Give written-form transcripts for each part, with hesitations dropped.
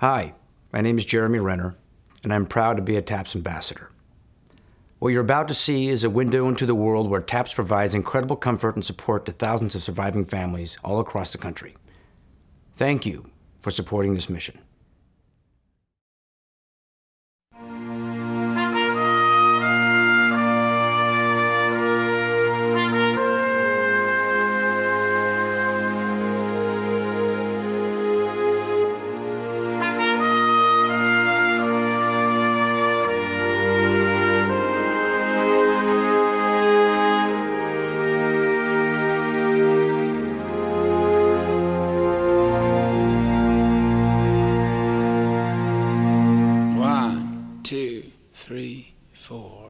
Hi, my name is Jeremy Renner, and I'm proud to be a TAPS ambassador. What you're about to see is a window into the world where TAPS provides incredible comfort and support to thousands of surviving families all across the country. Thank you for supporting this mission. Two, three, four.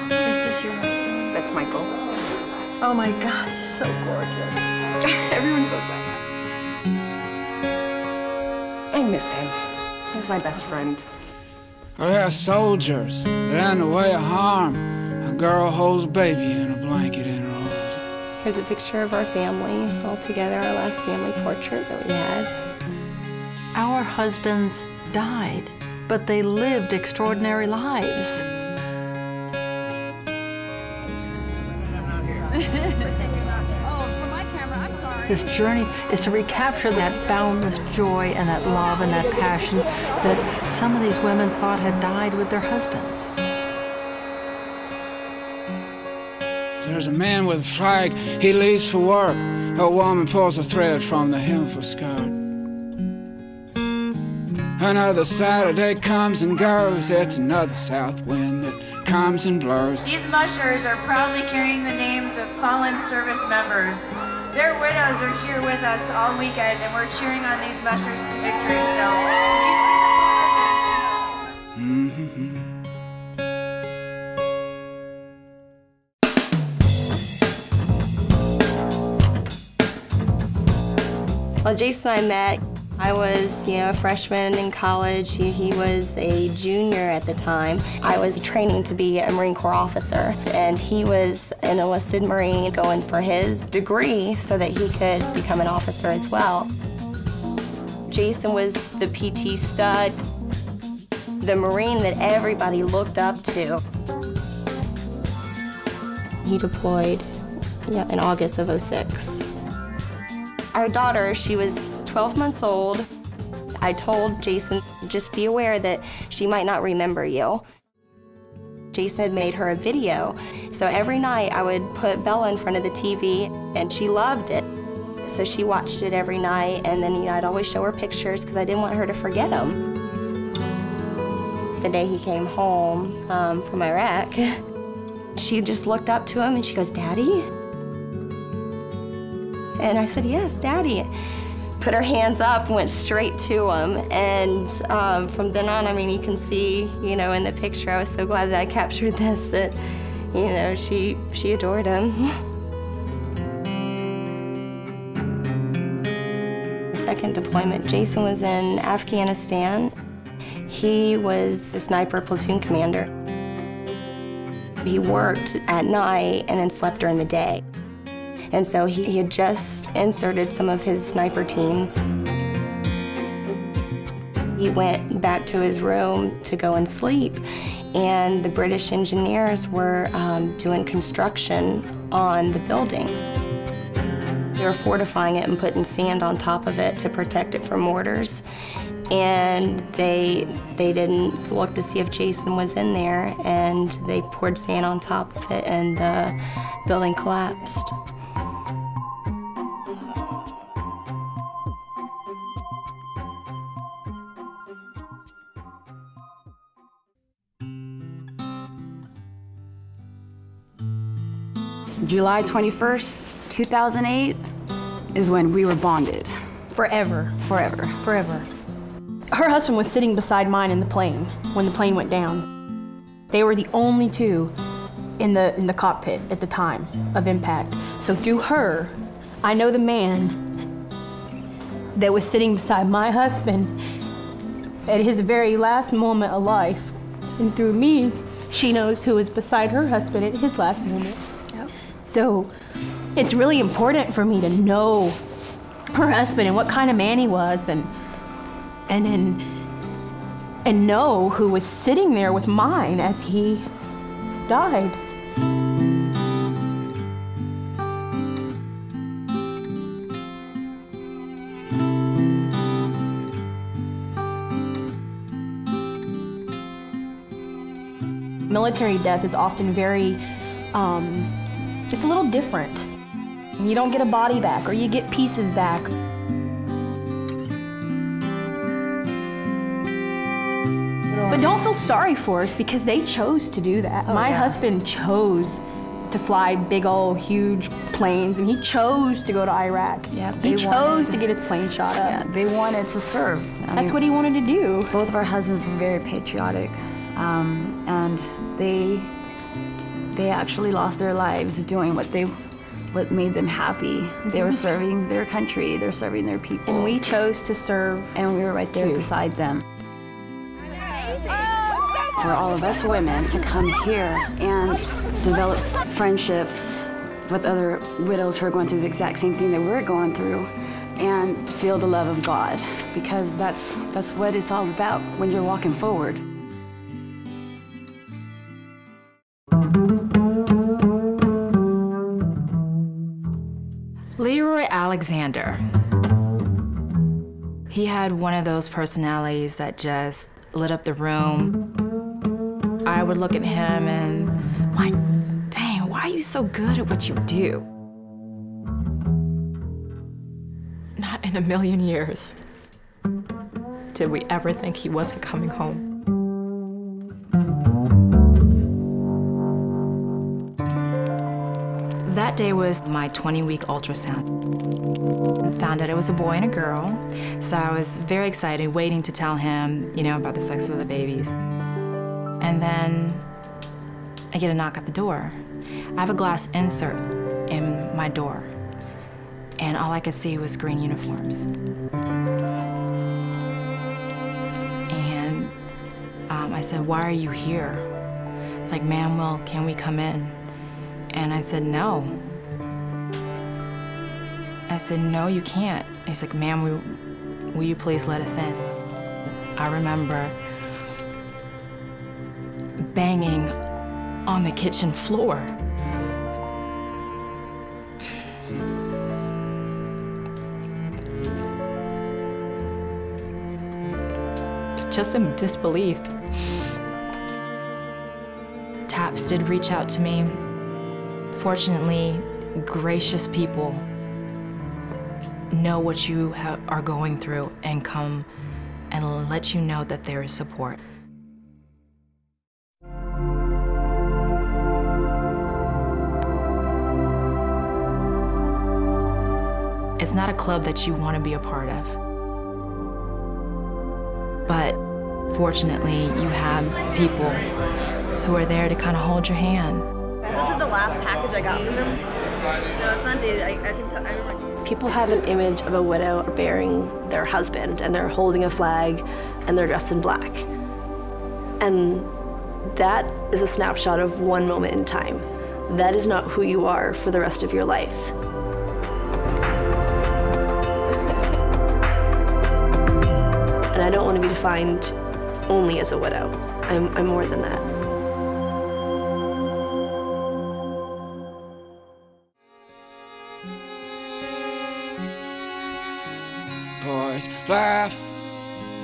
This is your husband? That's Michael. Oh my God, he's so gorgeous. Everyone says that. I miss him. He's my best friend. We're soldiers. They're in the way of harm. A girl holds a baby in a blanket in her arms. Here's a picture of our family all together, our last family portrait that we had. Our husbands died, but they lived extraordinary lives. This journey is to recapture that boundless joy and that love and that passion that some of these women thought had died with their husbands. There's a man with a flag, he leaves for work. A woman pulls a thread from the hem of her skirt. Another Saturday comes and goes. It's another south wind that comes and blows. These mushers are proudly carrying the names of fallen service members. Their widows are here with us all weekend, and we're cheering on these mushers to victory. So, can you see the Well, Jason and I met. I was, a freshman in college. He was a junior at the time. I was training to be a Marine Corps officer, and he was an enlisted Marine going for his degree so that he could become an officer as well. Jason was the PT stud, the Marine that everybody looked up to. He deployed in August of '06. Our daughter, she was 12 months old. I told Jason, just be aware that she might not remember you. Jason had made her a video, so every night I would put Bella in front of the TV, and she loved it. So she watched it every night, and then I'd always show her pictures because I didn't want her to forget them. The day he came home from Iraq, she just looked up to him and she goes, "Daddy?" And I said, "Yes, Daddy." Put her hands up, went straight to him, and from then on, you can see, in the picture, I was so glad that I captured this, that, she adored him. The second deployment, Jason was in Afghanistan. He was a sniper platoon commander. He worked at night and then slept during the day. And so he had just inserted some of his sniper teams. He went back to his room to go and sleep, and the British engineers were doing construction on the building. They were fortifying it and putting sand on top of it to protect it from mortars. And they didn't look to see if Jason was in there, and they poured sand on top of it, and the building collapsed. July 21st, 2008 is when we were bonded. Forever. Forever. Forever. Her husband was sitting beside mine in the plane when the plane went down. They were the only two in the cockpit at the time of impact. So through her, I know the man that was sitting beside my husband at his very last moment of life. And through me, she knows who was beside her husband at his last moment. Yep. So it's really important for me to know her husband and what kind of man he was, and know who was sitting there with mine as he died. Military death is often very, it's a little different. You don't get a body back, or you get pieces back. But don't feel sorry for us, because they chose to do that. My husband chose to fly big old huge planes, and he chose to go to Iraq. Yeah, he chose to get his plane shot up. Yeah, they wanted to serve. That's what he wanted to do. Both of our husbands were very patriotic, and they actually lost their lives doing what made them happy. They were serving their country, they're serving their people. And we chose to serve, and we were right there beside them. For all of us women to come here and develop friendships with other widows who are going through the exact same thing that we're going through, and to feel the love of God, because that's what it's all about when you're walking forward. Leroy Alexander. He had one of those personalities that just lit up the room. I would look at him and I'm like, dang, why are you so good at what you do? Not in a million years did we ever think he wasn't coming home. That day was my 20-week ultrasound. I found out it was a boy and a girl, so I was very excited, waiting to tell him, about the sex of the babies. And then I get a knock at the door. I have a glass insert in my door, and all I could see was green uniforms. And I said, "Why are you here?" It's like, "Ma'am, well, can we come in?" And I said, "No." I said, "No, you can't." He's like, "Ma'am, will you please let us in?" I remember banging on the kitchen floor. Just in disbelief. TAPS did reach out to me. Fortunately, gracious people know what you are going through and come and let you know that there is support. It's not a club that you want to be a part of, but fortunately, you have people who are there to kind of hold your hand. This is the last package I got from him. No, it's not dated. I can tell. I remember. People have an image of a widow burying their husband, and they're holding a flag, and they're dressed in black. And that is a snapshot of one moment in time. That is not who you are for the rest of your life. And I don't want to be defined only as a widow. I'm more than that. Boys laugh,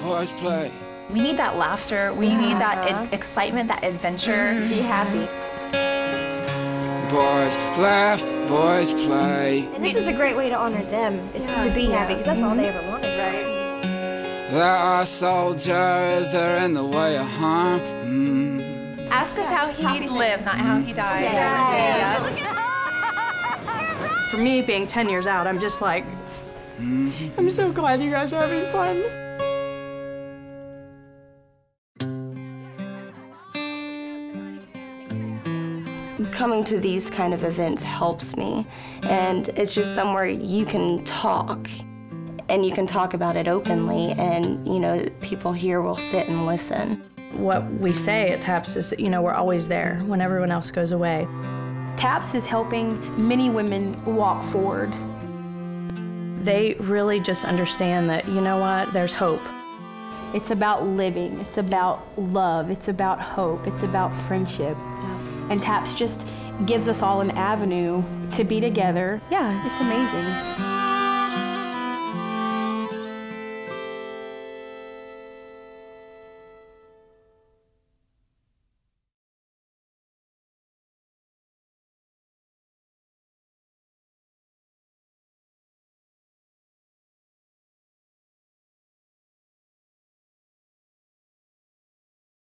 boys play. We need that laughter. We need that excitement, that adventure. Be happy. Boys laugh, boys play. And this is a great way to honor them, is to be happy, because that's all they ever wanted, right? There are soldiers, they're in the way of harm. Ask us how he lived, not how he died. Yeah. For me, being 10 years out, I'm just like, I'm so glad you guys are having fun. Coming to these kind of events helps me, and it's just somewhere you can talk, and you can talk about it openly, and people here will sit and listen. What we say at TAPS is, we're always there when everyone else goes away. TAPS is helping many women walk forward. They really just understand that, you know what, there's hope. It's about living, it's about love, it's about hope, it's about friendship. Yeah. And TAPS just gives us all an avenue to be together. Yeah, it's amazing.